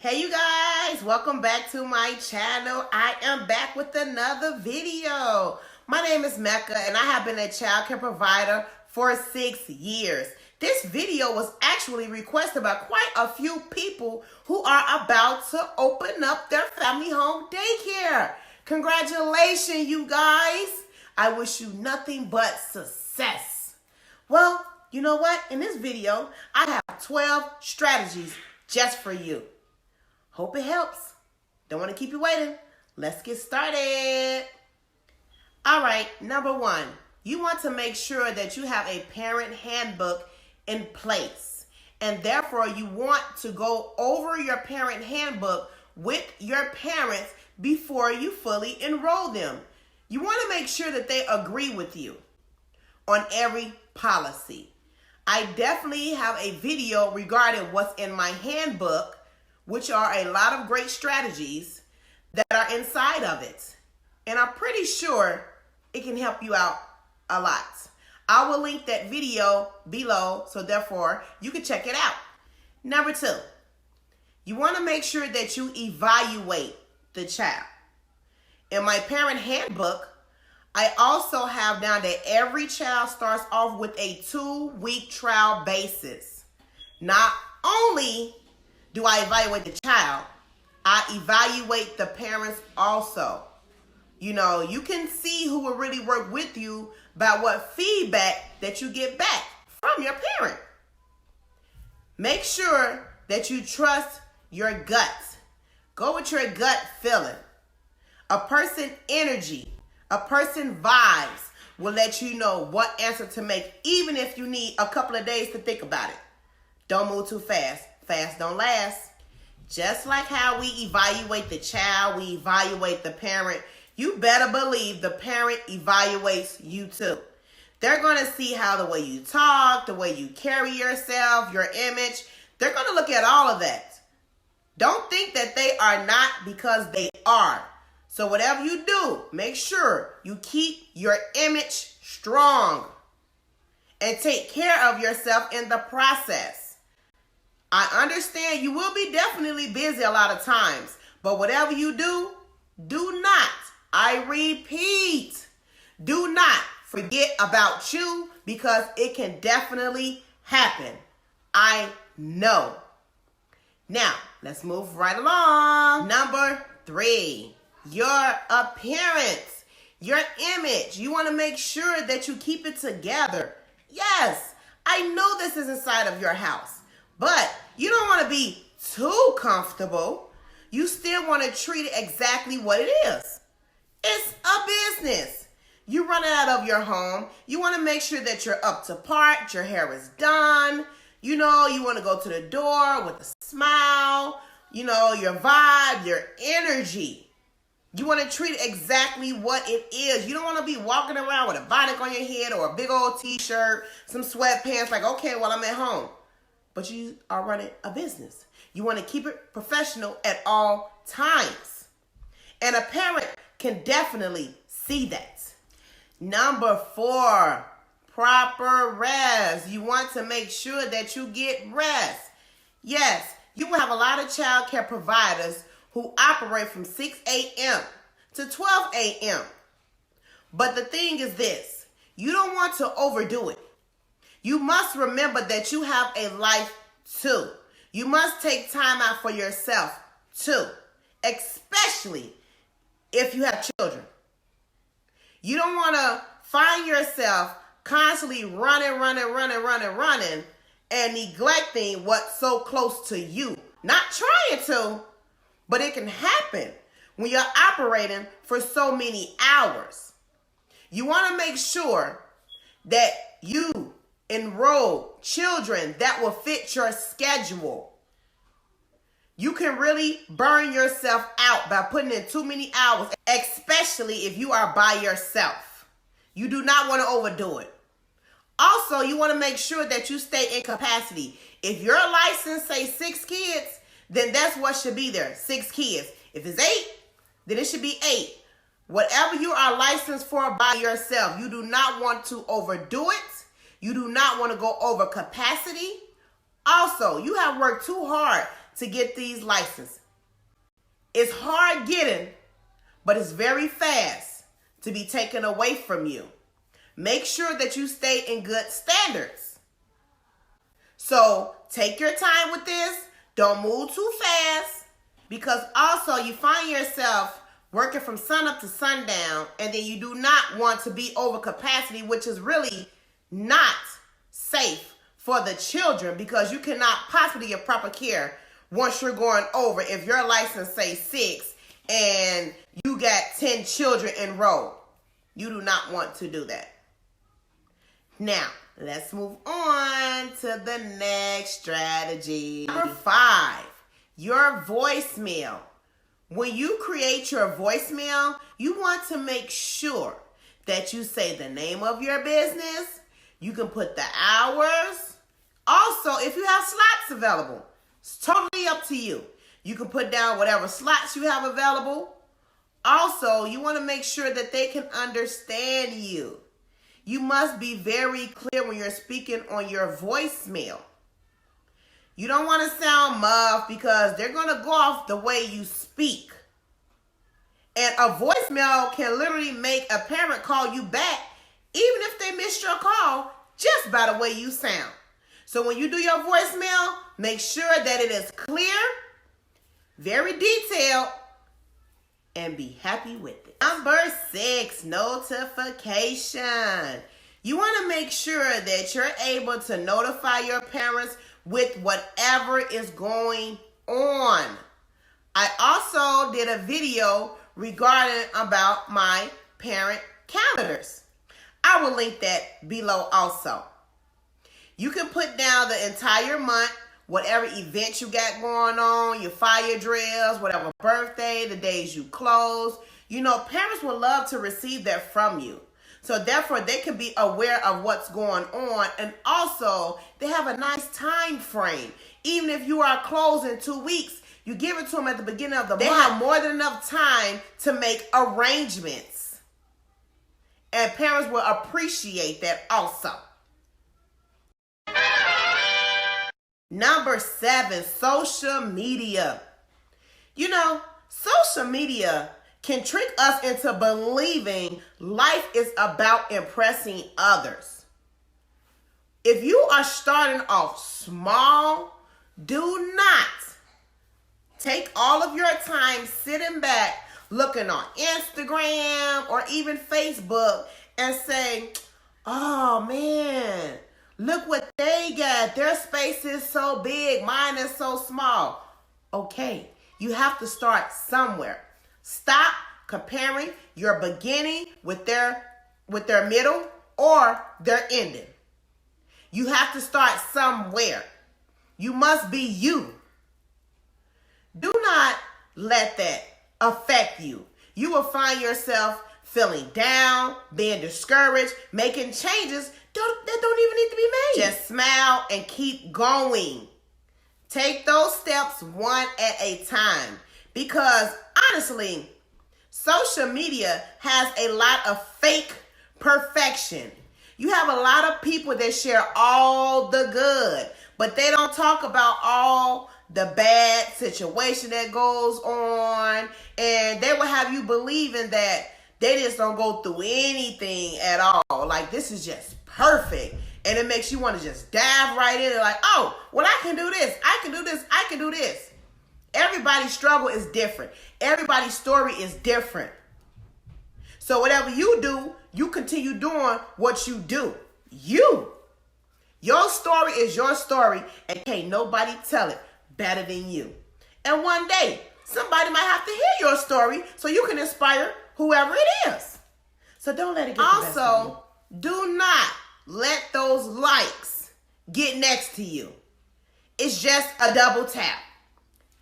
Hey you guys, welcome back to my channel. I am back with another video. My name is Mecca and I have been a child care provider for 6 years. This video was actually requested by quite a few people who are about to open up their family home daycare. Congratulations, you guys. I wish you nothing but success. Well, you know what? In this video, I have 12 strategies just for you. Hope it helps. Don't want to keep you waiting. Let's get started. All right, number 1. You want to make sure that you have a parent handbook in place. And therefore, you want to go over your parent handbook with your parents before you fully enroll them. You want to make sure that they agree with you on every policy. I definitely have a video regarding what's in my handbook, which are a lot of great strategies that are inside of it. And I'm pretty sure it can help you out a lot. I will link that video below, so therefore you can check it out. Number 2, you want to make sure that you evaluate the child. In my parent handbook, I also have down that every child starts off with a 2-week trial basis. Not only do I evaluate the child, I evaluate the parents also. You know, you can see who will really work with you by what feedback that you get back from your parent. Make sure that you trust your gut. Go with your gut feeling. A person's energy, a person's vibes will let you know what answer to make, even if you need a couple of days to think about it. Don't move too fast. Fast don't last. Just like how we evaluate the child, we evaluate the parent, you better believe the parent evaluates you too. They're going to see how the way you talk, the way you carry yourself, your image, they're going to look at all of that. Don't think that they are not, because they are. So whatever you do, make sure you keep your image strong and take care of yourself in the process. I understand you will be definitely busy a lot of times, but whatever you do, do not, I repeat, do not forget about you, because it can definitely happen. I know. Now, let's move right along. Number 3, your appearance, your image. You want to make sure that you keep it together. Yes, I know this is inside of your house, but you don't want to be too comfortable. You still want to treat it exactly what it is. It's a business. You run it out of your home. You want to make sure that you're up to par, your hair is done. You know, you want to go to the door with a smile. You know, your vibe, your energy. You want to treat it exactly what it is. You don't want to be walking around with a bonnet on your head or a big old t-shirt, some sweatpants, like, okay, well, I'm at home. But you are running a business. You want to keep it professional at all times. And a parent can definitely see that. Number 4, proper rest. You want to make sure that you get rest. Yes, you will have a lot of child care providers who operate from 6 a.m. to 12 a.m. But the thing is this, you don't want to overdo it. You must remember that you have a life too. You must take time out for yourself too, especially if you have children. You don't want to find yourself constantly running, and neglecting what's so close to you. Not trying to, but it can happen when you're operating for so many hours. You want to make sure that you enroll children that will fit your schedule. You can really burn yourself out by putting in too many hours, especially if you are by yourself. You do not want to overdo it. Also, you want to make sure that you stay in capacity. If your license says 6 kids, then that's what should be there, 6 kids. If it's 8, then it should be 8. Whatever you are licensed for by yourself, you do not want to overdo it. You do not want to go over capacity. Also, you have worked too hard to get these licenses. It's hard getting, but it's very fast to be taken away from you. Make sure that you stay in good standards. So take your time with this. Don't move too fast, because also you find yourself working from sunup to sundown, and then you do not want to be over capacity, which is really not safe for the children, because you cannot possibly get proper care once you're going over. If your license says 6 and you got 10 children enrolled, you do not want to do that. Now, let's move on to the next strategy. Number 5, your voicemail. When you create your voicemail, you want to make sure that you say the name of your business. You can put the hours. Also, if you have slots available, it's totally up to you. You can put down whatever slots you have available. Also, you want to make sure that they can understand you. You must be very clear when you're speaking on your voicemail. You don't want to sound muffled, because they're going to go off the way you speak. And a voicemail can literally make a parent call you back, even if they missed your call, just by the way you sound. So when you do your voicemail, make sure that it is clear, very detailed, and be happy with it. Number 6, notification. You want to make sure that you're able to notify your parents with whatever is going on. I also did a video regarding about my parent calendars. I will link that below also. You can put down the entire month, whatever events you got going on, your fire drills, whatever birthday, the days you close. You know, parents would love to receive that from you. So therefore, they can be aware of what's going on. And also, they have a nice time frame. Even if you are closed in 2 weeks, you give it to them at the beginning of the month. They have more than enough time to make arrangements. And parents will appreciate that also. Number 7, social media. You know, social media can trick us into believing life is about impressing others. If you are starting off small, do not take all of your time sitting back, looking on Instagram or even Facebook and say, oh man, look what they got. Their space is so big. Mine is so small. Okay, you have to start somewhere. Stop comparing your beginning with their middle or their ending. You have to start somewhere. You must be you. Do not let that affect you. You will find yourself feeling down, being discouraged, making changes that don't even need to be made. Just smile and keep going. Take those steps one at a time. Because honestly, social media has a lot of fake perfection. You have a lot of people that share all the good, but they don't talk about all the bad situation that goes on. And they will have you believing that they just don't go through anything at all. Like, this is just perfect. And it makes you want to just dive right in and like, oh, well, I can do this. I can do this. I can do this. Everybody's struggle is different. Everybody's story is different. So whatever you do, you continue doing what you do. Your story is your story, and can't nobody tell it better than you. And one day, somebody might have to hear your story so you can inspire whoever it is. So don't let it get the best of you. Also, do not let those likes get next to you. It's just a double tap.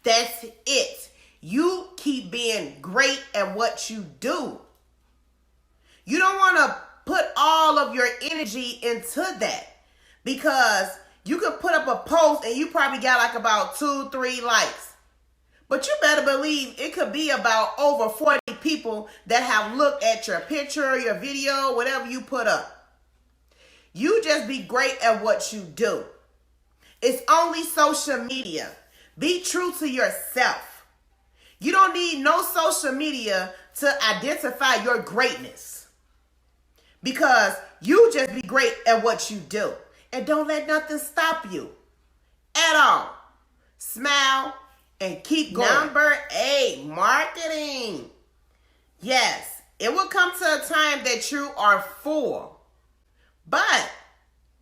That's it. You keep being great at what you do. You don't want to put all of your energy into that, because you can put up a post and you probably got like about 2-3 likes. But you better believe it could be about over 40 people that have looked at your picture, your video, whatever you put up. You just be great at what you do. It's only social media. Be true to yourself. You don't need no social media to identify your greatness, because you just be great at what you do. And don't let nothing stop you at all. Smile and keep going. Number 8, marketing. Yes, it will come to a time that you are full, but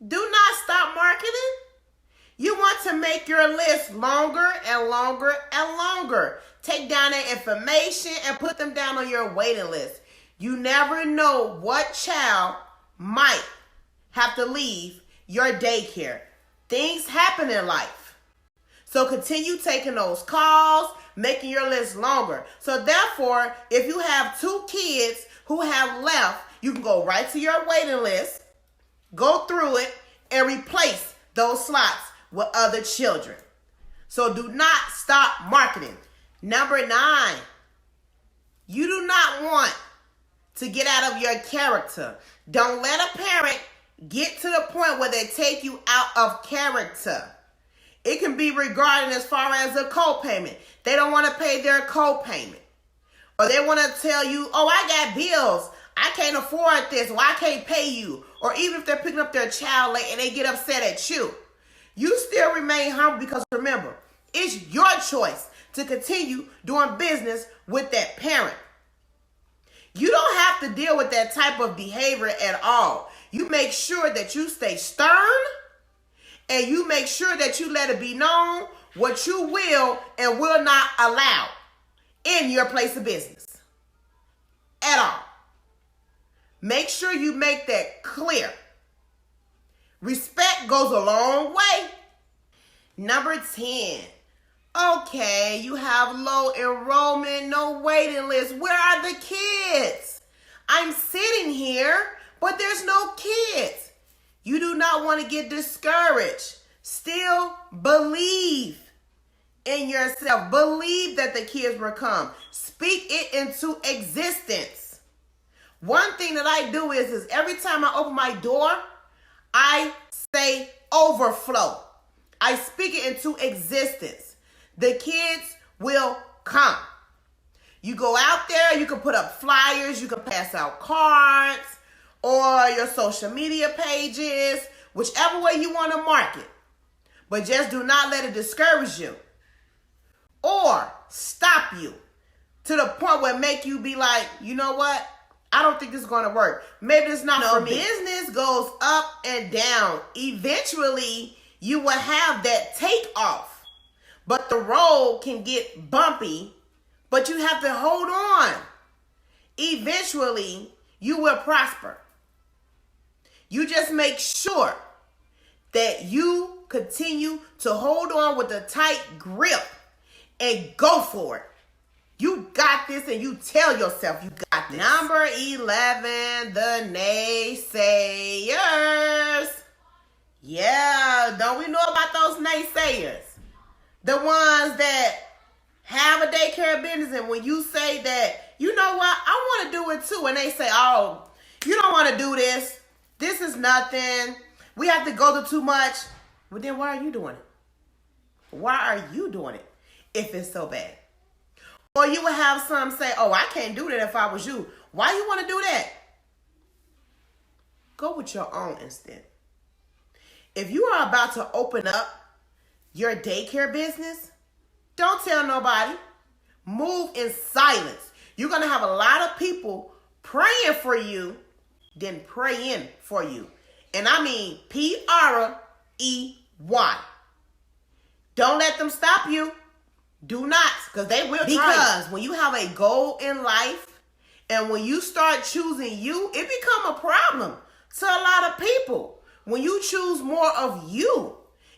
do not stop marketing. You want to make your list longer and longer and longer. Take down that information and put them down on your waiting list. You never know what child might have to leave your daycare. Things happen in life. So continue taking those calls, making your list longer. So therefore, if you have 2 kids who have left, you can go right to your waiting list, go through it, and replace those slots with other children. So do not stop marketing. Number 9, you do not want to get out of your character. Don't let a parent get to the point where they take you out of character. It can be regarding as far as a co-payment. They don't want to pay their co-payment. Or they want to tell you, oh, I got bills. I can't afford this. Or I can't pay you. Or even if they're picking up their child late and they get upset at you, you still remain humble, because remember, it's your choice to continue doing business with that parent. You don't have to deal with that type of behavior at all. You make sure that you stay stern, and you make sure that you let it be known what you will and will not allow in your place of business at all. Make sure you make that clear. Respect goes a long way. Number 10. Okay, you have low enrollment, no waiting list. Where are the kids? I'm sitting here, but there's no kids. You do not want to get discouraged. Still believe in yourself. Believe that the kids will come. Speak it into existence. One thing that I do is every time I open my door, I say overflow. I speak it into existence. The kids will come. You go out there, you can put up flyers, you can pass out cards, or your social media pages, whichever way you want to market. But just do not let it discourage you or stop you to the point where it make you be like, you know what? I don't think this is going to work. Maybe it's not for me. Business goes up and down. Eventually, you will have that takeoff. But the road can get bumpy, but you have to hold on. Eventually, you will prosper. You just make sure that you continue to hold on with a tight grip and go for it. You got this, and you tell yourself you got this. Number 11, the naysayers. Yeah, don't we know about those naysayers? The ones that have a daycare business, and when you say that, you know what, I want to do it too, and they say, oh, you don't want to do this. This is nothing. We have to go to too much. Well, then why are you doing it? Why are you doing it if it's so bad? Or you would have some say, oh, I can't do that if I was you. Why you want to do that? Go with your own instinct. If you are about to open up your daycare business, don't tell nobody. Move in silence. You're going to have a lot of people praying for you, then praying for you. And I mean Prey. Don't let them stop you. Do not, because they will try. Because when you have a goal in life, and when you start choosing you, it become a problem to a lot of people. When you choose more of you,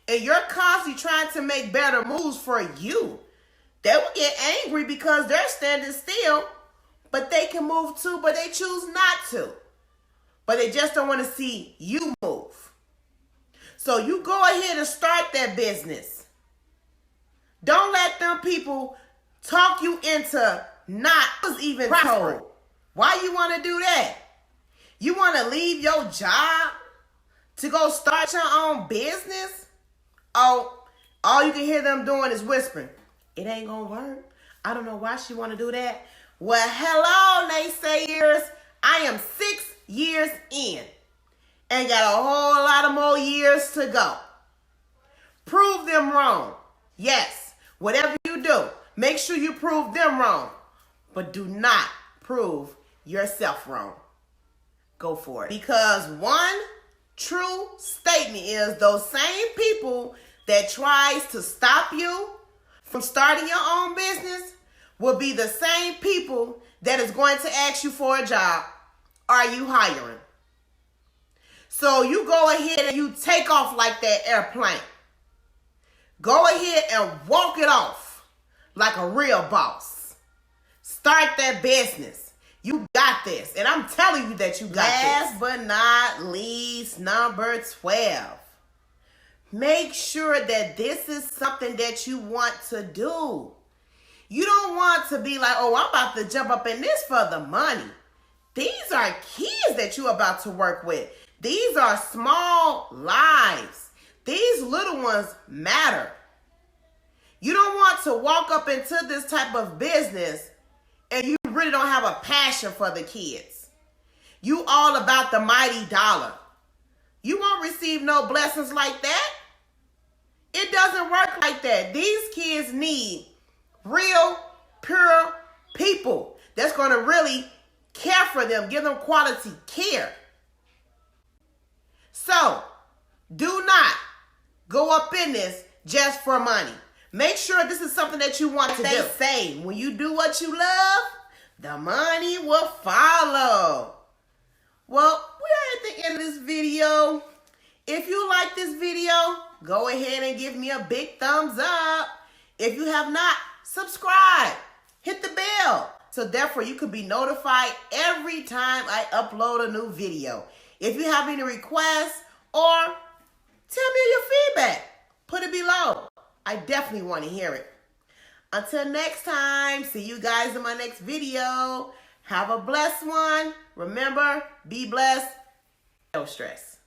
and you're constantly trying to make better moves for you, they will get angry because they're standing still, but they can move too, but they choose not to. But they just don't want to see you move. So you go ahead and start that business. Don't let them people talk you into not even prospering. Why you want to do that? You want to leave your job to go start your own business? Oh, All you can hear them doing is whispering. It ain't gonna work. I don't know why she want to do that. Well, hello, naysayers. I am 6 years in and got a whole lot of more years to go. Prove them wrong. Yes, whatever you do, make sure you prove them wrong. But do not prove yourself wrong. Go for it. Because one true statement is those same people that tries to stop you from starting your own business will be the same people that is going to ask you for a job. Are you hiring? So you go ahead and you take off like that airplane. Go ahead and walk it off like a real boss. Start that business. You got this. And I'm telling you that you got this. Last but not least, number 12. Make sure that this is something that you want to do. You don't want to be like, oh, I'm about to jump up in this for the money. These are kids that you're about to work with. These are small lives. These little ones matter. You don't want to walk up into this type of business and you really don't have a passion for the kids. You all about the mighty dollar. You won't receive no blessings like that. It doesn't work like that. These kids need real, pure people that's going to really care for them, give them quality care. So, do not go up in this just for money. Make sure this is something that you want to do. They say, when you do what you love, the money will follow. Well, we are at the end of this video. If you like this video, go ahead and give me a big thumbs up. If you have not, subscribe. Hit the bell. So therefore, you can be notified every time I upload a new video. If you have any requests or tell me your feedback, put it below. I definitely want to hear it. Until next time, see you guys in my next video. Have a blessed one. Remember, be blessed. No stress.